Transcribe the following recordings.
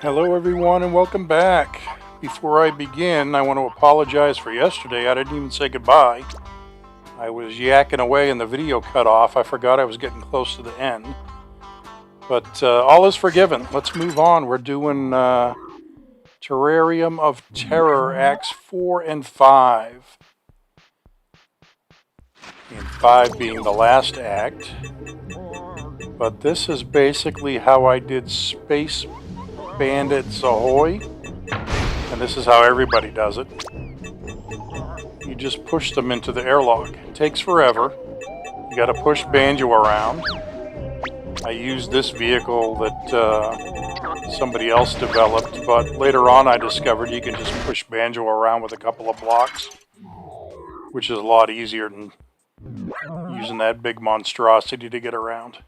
Hello everyone and welcome back. Before I begin, I want to apologize for yesterday. I didn't even say goodbye. I was yakking away and the video cut off. I forgot I was getting close to the end. But all is forgiven. Let's move on. We're doing Terrarium of Terror Acts 4 and 5. And 5 being the last act. But this is basically how I did Space Bandits Ahoy, and this is how everybody does it. You just push them into the airlock. It takes forever. You got to push Banjo around. I used this vehicle that somebody else developed, but later on I discovered you can just push Banjo around with a couple of blocks, which is a lot easier than using that big monstrosity to get around.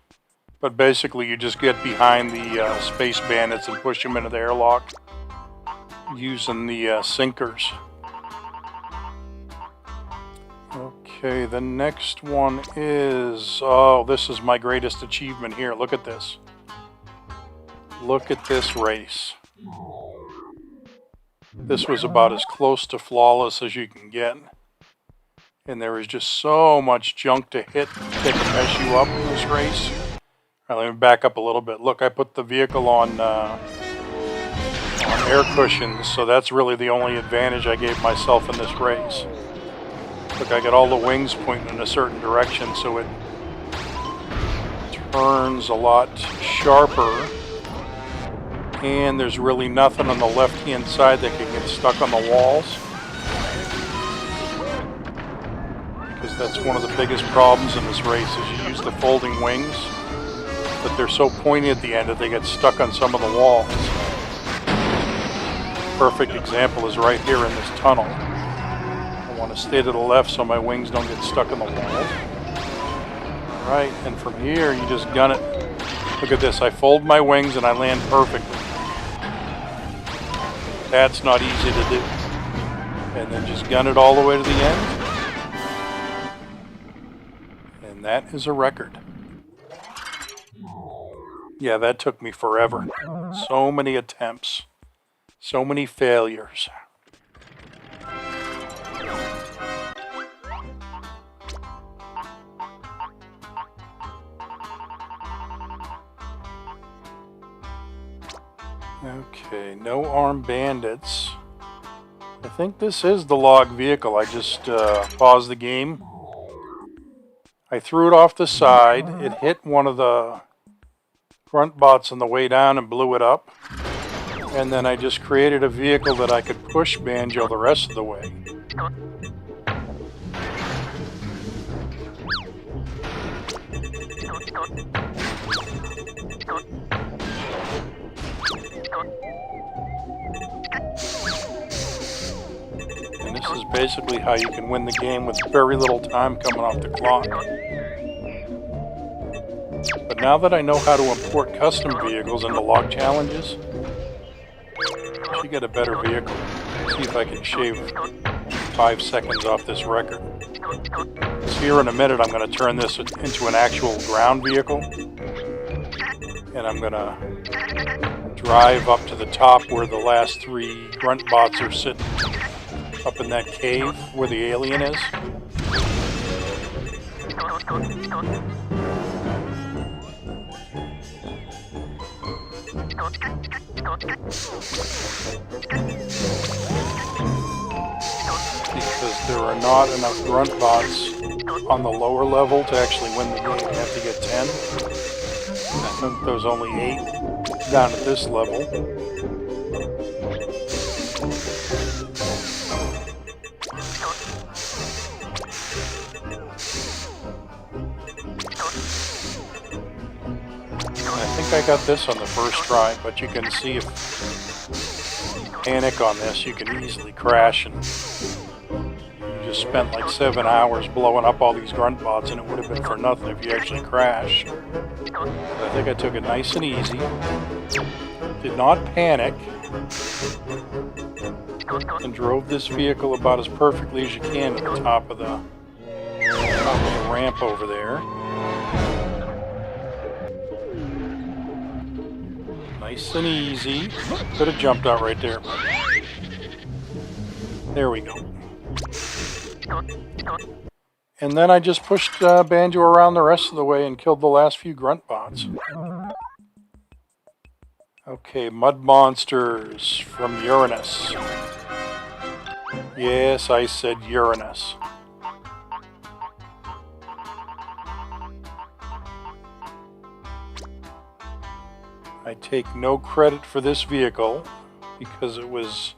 But basically, you just get behind the Space Bandits and push them into the airlock using the sinkers. Okay, the next one is... Oh, this is my greatest achievement here. Look at this. Look at this race. This was about as close to flawless as you can get. And there is just so much junk to hit that can mess you up in this race. All right, let me back up a little bit. Look, I put the vehicle on air cushions, so that's really the only advantage I gave myself in this race. Look, I got all the wings pointing in a certain direction, so it turns a lot sharper. And there's really nothing on the left-hand side that can get stuck on the walls. Because that's one of the biggest problems in this race, is you use the folding wings. But they're so pointy at the end that they get stuck on some of the walls. Perfect example is right here in this tunnel. I want to stay to the left so my wings don't get stuck in the walls. Right, and from here you just gun it. Look at this, I fold my wings and I land perfectly. That's not easy to do. And then just gun it all the way to the end. And that is a record. Yeah, that took me forever. So many attempts. So many failures. Okay, no armed bandits. I think this is the log vehicle. I just paused the game. I threw it off the side. It hit one of the grunt bots on the way down and blew it up. And then I just created a vehicle that I could push Banjo the rest of the way. And this is basically how you can win the game with very little time coming off the clock. But now that I know how to import custom vehicles into log challenges, I should get a better vehicle. See if I can shave 5 seconds off this record. So here in a minute I'm going to turn this into an actual ground vehicle. And I'm going to drive up to the top where the last 3 grunt bots are sitting. Up in that cave where the alien is. Because there are not enough grunt bots on the lower level to actually win the game. You have to get 10. I think there's only 8 down at this level. I think I got this on the first try, but you can see if you panic on this, you can easily crash, and you just spent like 7 hours blowing up all these grunt bots, and it would have been for nothing if you actually crashed. But I think I took it nice and easy, did not panic, and drove this vehicle about as perfectly as you can to the top of the ramp over there. Nice and easy. Could have jumped out right there. There we go. And then I just pushed Banjo around the rest of the way and killed the last few grunt bots. Okay, mud monsters from Uranus. Yes, I said Uranus. I take no credit for this vehicle because it was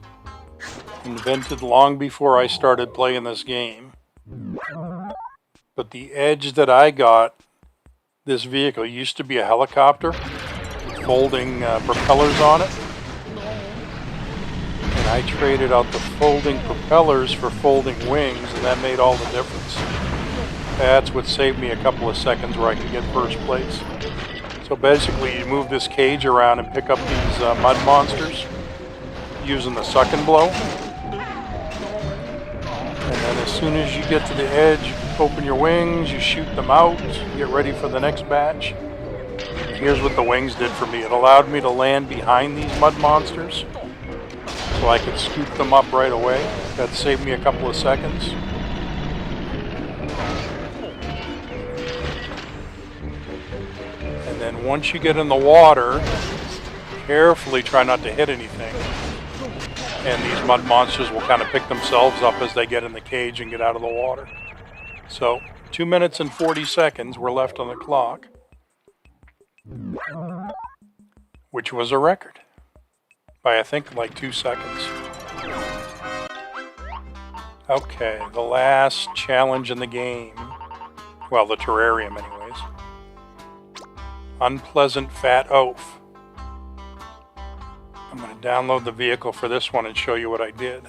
invented long before I started playing this game. But the edge that I got, this vehicle used to be a helicopter with folding propellers on it. And I traded out the folding propellers for folding wings, and that made all the difference. That's what saved me a couple of seconds where I could get first place. So basically you move this cage around and pick up these mud monsters using the suck and blow. And then as soon as you get to the edge, you open your wings, you shoot them out, get ready for the next batch. Here's what the wings did for me. It allowed me to land behind these mud monsters so I could scoop them up right away. That saved me a couple of seconds. And then once you get in the water, carefully try not to hit anything. And these mud monsters will kind of pick themselves up as they get in the cage and get out of the water. So 2 minutes and 40 seconds were left on the clock, which was a record by I think like 2 seconds. Okay, the last challenge in the game. Well, the Terrarium anyways. Unpleasant Fat Oaf. I'm going to download the vehicle for this one and show you what I did.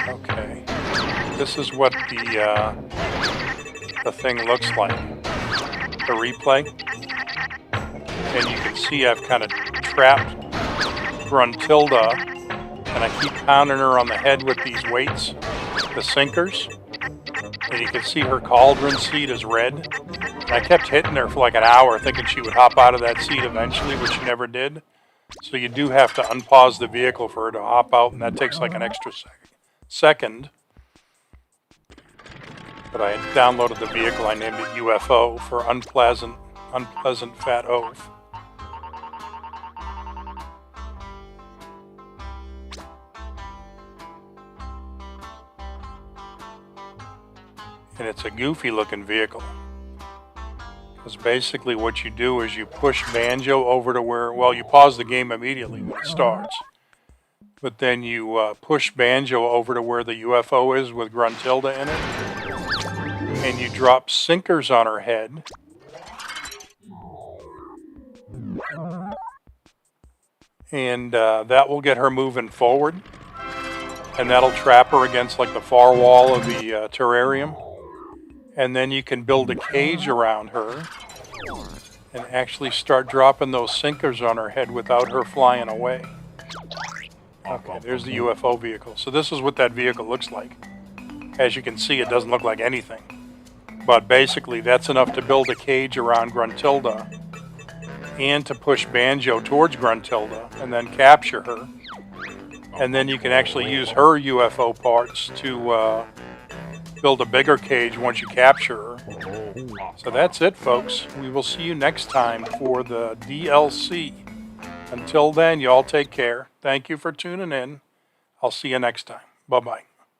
Okay, this is what the thing looks like, the replay. And you can see I've kind of trapped Gruntilda, and I keep pounding her on the head with these weights, the sinkers. And you can see her cauldron seat is red. And I kept hitting her for like an hour thinking she would hop out of that seat eventually, which she never did. So you do have to unpause the vehicle for her to hop out, and that takes like an extra second. But I had downloaded the vehicle, I named it UFO for Unpleasant Fat Oaf. And it's a goofy looking vehicle. Because basically what you do is you push Banjo over to where, well, you pause the game immediately when it starts. But then you push Banjo over to where the UFO is with Gruntilda in it. And you drop sinkers on her head. And that will get her moving forward. And that'll trap her against like the far wall of the terrarium. And then you can build a cage around her and actually start dropping those sinkers on her head without her flying away. Okay, there's the UFO vehicle. So this is what that vehicle looks like. As you can see, it doesn't look like anything. But basically, that's enough to build a cage around Gruntilda and to push Banjo towards Gruntilda and then capture her. And then you can actually use her UFO parts to build a bigger cage once you capture her. So that's it, folks. We will see you next time for the DLC. Until then, you all take care. Thank you for tuning in. I'll see you next time. Bye-bye.